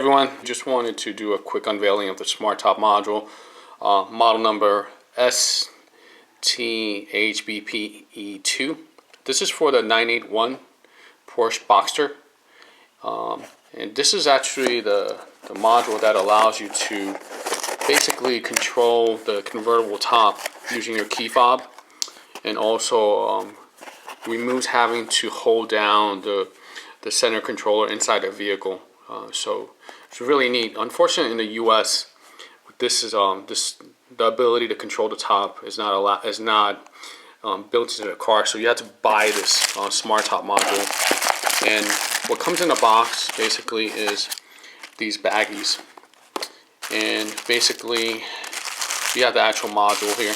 everyone, just wanted to do a quick unveiling of the SmartTOP module, model number STHBPE2. This is for the 981 Porsche Boxster, and this is actually the module that allows you to basically control the convertible top using your key fob, and also removes having to hold down the center controller inside the vehicle. So it's really neat. Unfortunately, in the U.S., this is the ability to control the top is not built into the car. So you have to buy this SmartTOP module. And what comes in the box basically is these baggies. And basically, you have the actual module here.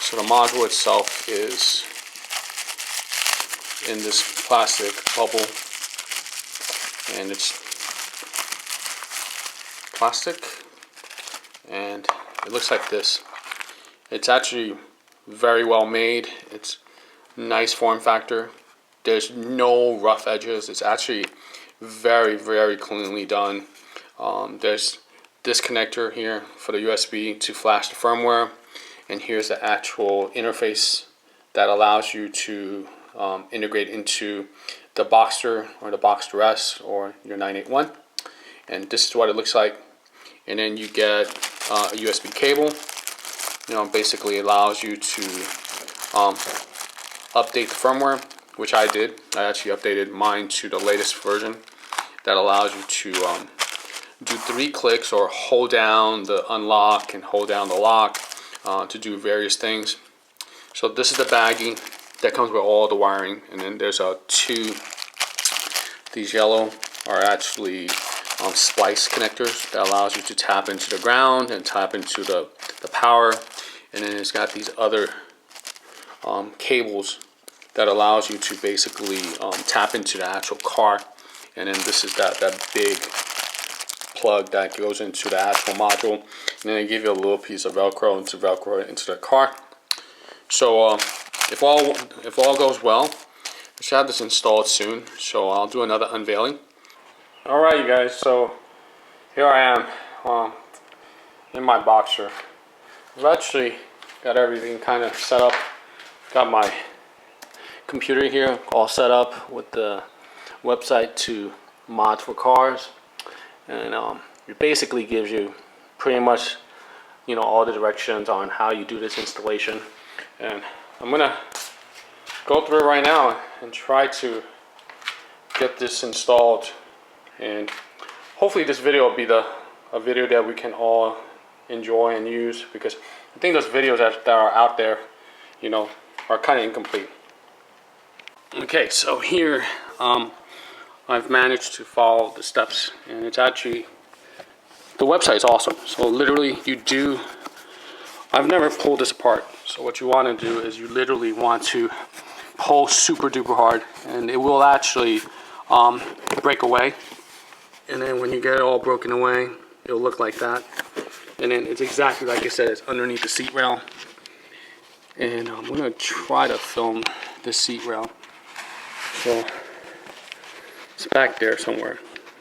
So the module itself is in this plastic bubble, and it's plastic, and it looks like this. It's actually very well made. It's nice form factor. There's no rough edges. It's actually very, very cleanly done. There's this connector here for the USB to flash the firmware, and here's the actual interface that allows you to integrate into the Boxster or the Boxster S or your 981. And this is what it looks like. And then you get a USB cable. Basically allows you to update the firmware, which I did. I actually updated mine to the latest version that allows you to do 3 clicks or hold down the unlock and hold down the lock to do various things. So this is the baggie that comes with all the wiring, and then there's these yellow are actually splice connectors that allows you to tap into the ground and tap into the power, and then it's got these other cables that allows you to basically tap into the actual car, and then this is that big plug that goes into the actual module, and then they give you a little piece of Velcro to Velcro it into the car. So if all goes well, I should have this installed soon, so I'll do another unveiling. Alright, you guys, so here I am in my Boxster. I've actually got everything kind of set up. Got my computer here all set up with the website to Mods for Cars, and it basically gives you pretty much all the directions on how you do this installation. And I'm gonna go through it right now and try to get this installed, and hopefully this video will be a video that we can all enjoy and use, because I think those videos that are out there are kind of incomplete. Okay, so here I've managed to follow the steps, and it's actually, the website's awesome. So literally I've never pulled this apart. So what you want to do is you literally want to pull super duper hard, and it will actually break away. And then when you get it all broken away, it'll look like that. And then it's exactly like I said, it's underneath the seat rail. And I'm going to try to film the seat rail. So it's back there somewhere,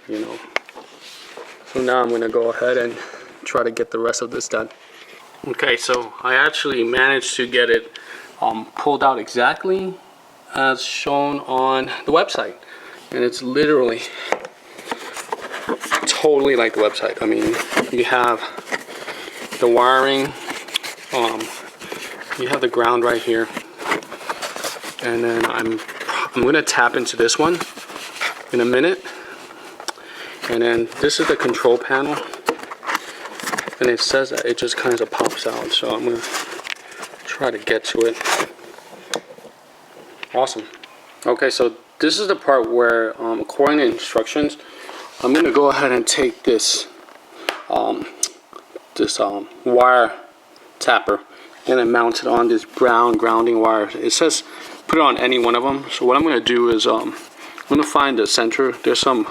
So now I'm going to go ahead and try to get the rest of this done. Okay, so I actually managed to get it pulled out exactly as shown on the website, and it's literally totally like the website. I mean, you have the wiring, you have the ground right here, and then I'm gonna tap into this one in a minute, and then this is the control panel. And it says that it just kind of pops out, so I'm gonna try to get to it. Awesome. Okay, so this is the part where, according to instructions, I'm gonna go ahead and take this wire tapper and then mount it on this brown grounding wire. It says put it on any one of them. So what I'm gonna do is I'm gonna find the center. There's some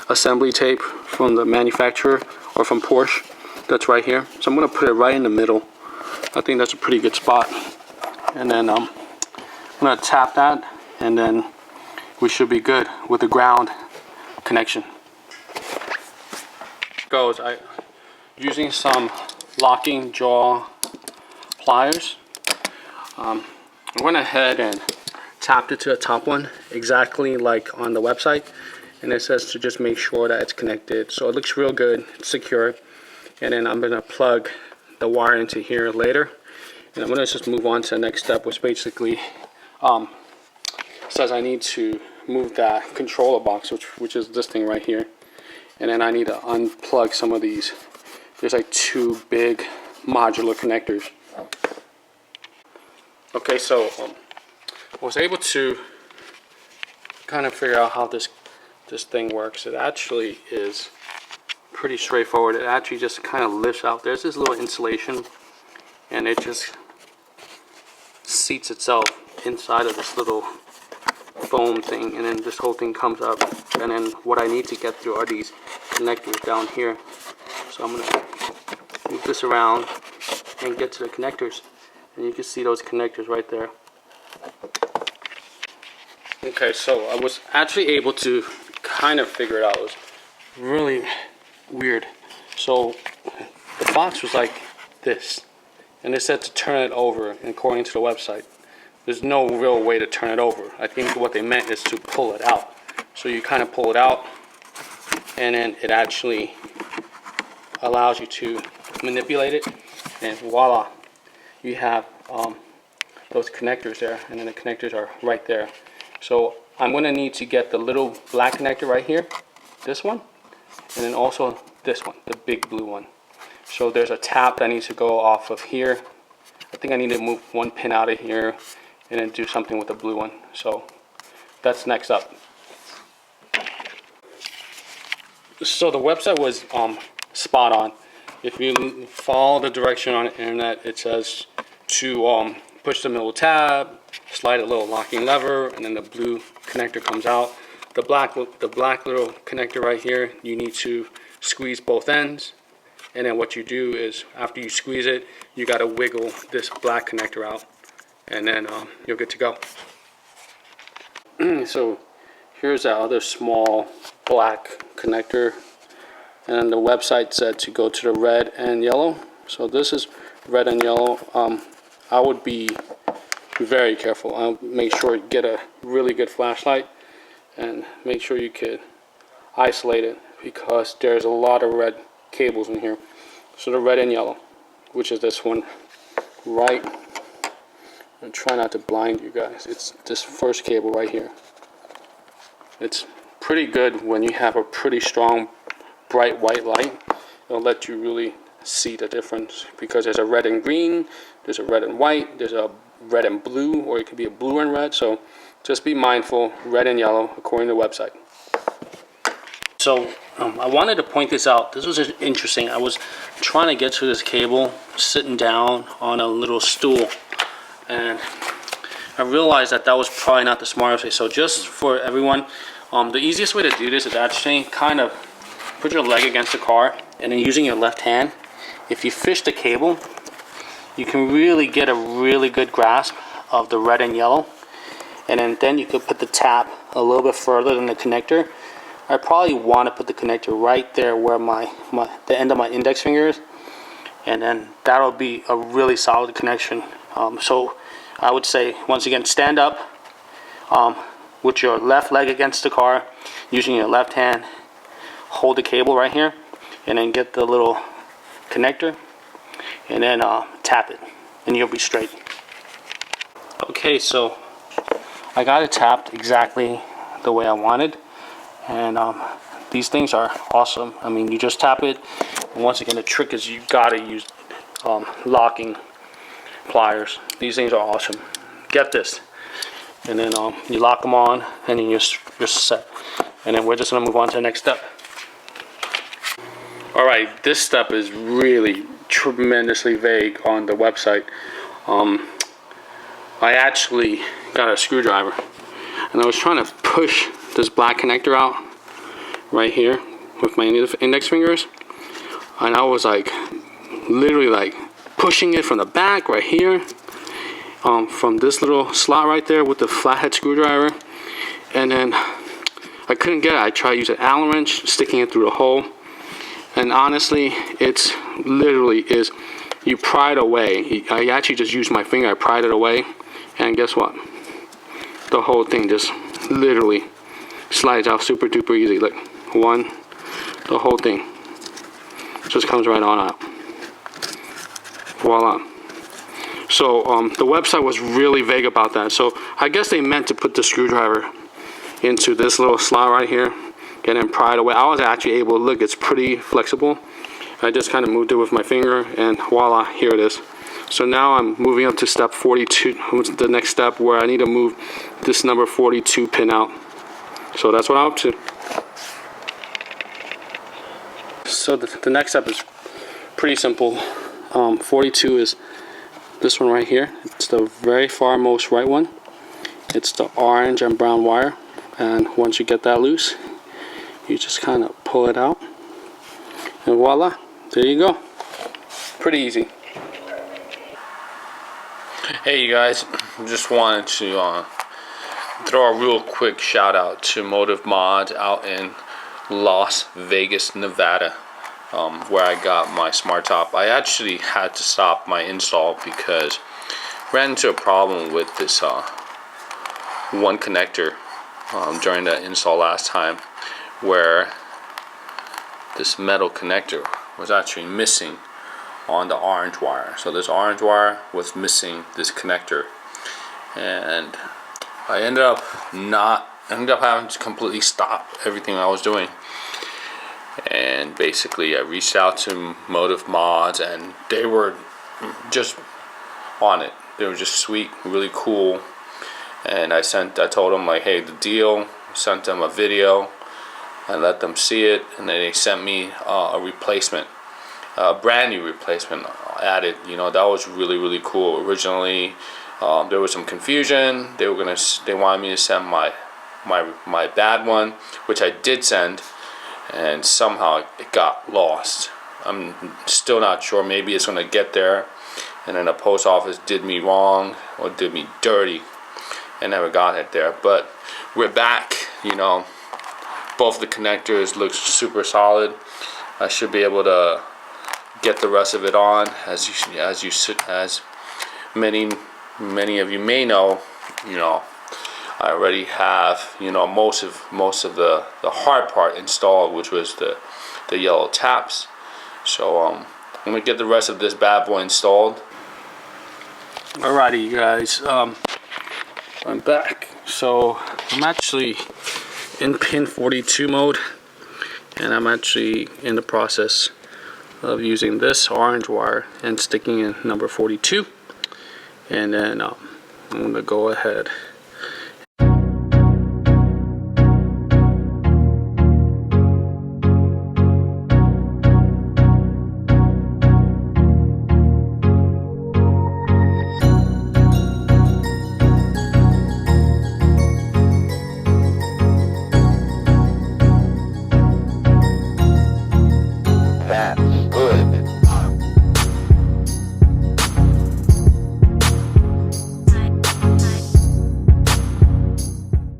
assembly tape from the manufacturer or from Porsche. That's right here. So I'm going to put it right in the middle. I think that's a pretty good spot. And then I'm going to tap that, and then we should be good with the ground connection. goes, I using some locking jaw pliers. I went ahead and tapped it to the top one exactly like on the website, and it says to just make sure that it's connected, so it looks real good, it's secure. And then I'm gonna plug the wire into here later, and I'm gonna just move on to the next step, which basically says I need to move that controller box, which is this thing right here, and then I need to unplug some of these. There's like 2 big modular connectors. Okay, so I was able to kind of figure out how this thing works. It actually is pretty straightforward. It actually just kind of lifts out. There's this little insulation, and it just seats itself inside of this little foam thing, and then this whole thing comes up, and then what I need to get through are these connectors down here. So I'm gonna move this around and get to the connectors, and you can see those connectors right there. Okay, so I was actually able to kind of figure it out. It was really weird. So the box was like this, and it said to turn it over, and according to the website, there's no real way to turn it over. I think what they meant is to pull it out. So you kind of pull it out, and then it actually allows you to manipulate it, and voila, you have those connectors there, and then the connectors are right there. So I'm going to need to get the little black connector right here, this one, and then also this one, the big blue one. So there's a tap that needs to go off of here. I think I need to move one pin out of here and then do something with the blue one. So that's next up. So the website was spot on. If you follow the direction on the internet, it says to push the middle tab, slide a little locking lever, and then the blue connector comes out. The black little connector right here, you need to squeeze both ends, and then what you do is after you squeeze it, you got to wiggle this black connector out, and then you're good to go. So here's that other small black connector, and the website said to go to the red and yellow. So this is red and yellow. I would be very careful. I'll make sure you get a really good flashlight and make sure you could isolate it, because there's a lot of red cables in here. So the red and yellow, which is this one right, and try not to blind you guys, it's this first cable right here. It's pretty good when you have a pretty strong bright white light. It'll let you really see the difference, because there's a red and green, there's a red and white, there's a red and blue, or it could be a blue and red. So just be mindful, red and yellow according to the website. So I wanted to point this out. This was interesting. I was trying to get to this cable sitting down on a little stool, and I realized that was probably not the smartest way. So just for everyone, the easiest way to do this is actually kind of put your leg against the car, and then using your left hand, if you fish the cable, you can really get a really good grasp of the red and yellow, and then you could put the tap a little bit further than the connector. I probably want to put the connector right there where the end of my index finger is, and then that'll be a really solid connection. So I would say, once again, stand up with your left leg against the car, using your left hand, hold the cable right here, and then get the little connector, and then tap it, and you'll be straight. Okay, so I got it tapped exactly the way I wanted, and these things are awesome. I mean, you just tap it, and once again, the trick is you gotta use locking pliers. These things are awesome. Get this, and then you lock them on, and then you're set. And then we're just gonna move on to the next step. All right, this step is really tremendously vague on the website. I actually got a screwdriver, and I was trying to push this black connector out right here with my index fingers, and I was like literally like pushing it from the back right here, from this little slot right there with the flathead screwdriver, and then I couldn't get it. I tried using an Allen wrench, sticking it through the hole, And honestly, it's literally is, you pry it away. I actually just used my finger, I pried it away, and guess what? The whole thing just literally slides out super duper easy. Look, one, the whole thing just comes right on out. Voila. So the website was really vague about that. So I guess they meant to put the screwdriver into this little slot right here, and then pry it away. I was actually able to look, it's pretty flexible. I just kind of moved it with my finger, and voila, here it is. So now I'm moving up to step 42, the next step where I need to move this number 42 pin out. So that's what I'm up to. So the next step is pretty simple. 42 is this one right here. It's the very far most right one. It's the orange and brown wire, and once you get that loose, you just kind of pull it out, and voila, there you go. Pretty easy. Hey you guys, just wanted to throw a real quick shout out to Motive Mod out in Las Vegas, Nevada, where I got my SmartTOP. I actually had to stop my install because I ran into a problem with this one connector during the install last time, where this metal connector was actually missing on the orange wire. So this orange wire was missing this connector, and I ended up having to completely stop everything I was doing. And basically I reached out to Motive Mods, and they were just on it. They were just sweet, really cool. And I told them like, hey, the deal. Sent them a video and let them see it, and then they sent me a replacement, a brand new replacement added. You know, that was really cool. Originally there was some confusion. They wanted me to send my bad one, which I did send, and somehow it got lost. I'm still not sure. Maybe it's gonna get there, and then the post office did me wrong or did me dirty and never got it there. But we're back. You know, both the connectors look super solid. I should be able to get the rest of it on. As many of you may know, you know, I already have, you know, most of the hard part installed, which was the yellow taps. So I'm gonna get the rest of this bad boy installed. Alrighty, you guys, I'm back. So I'm actually in pin 42 mode, and I'm actually in the process of using this orange wire and sticking in number 42, and then I'm gonna go ahead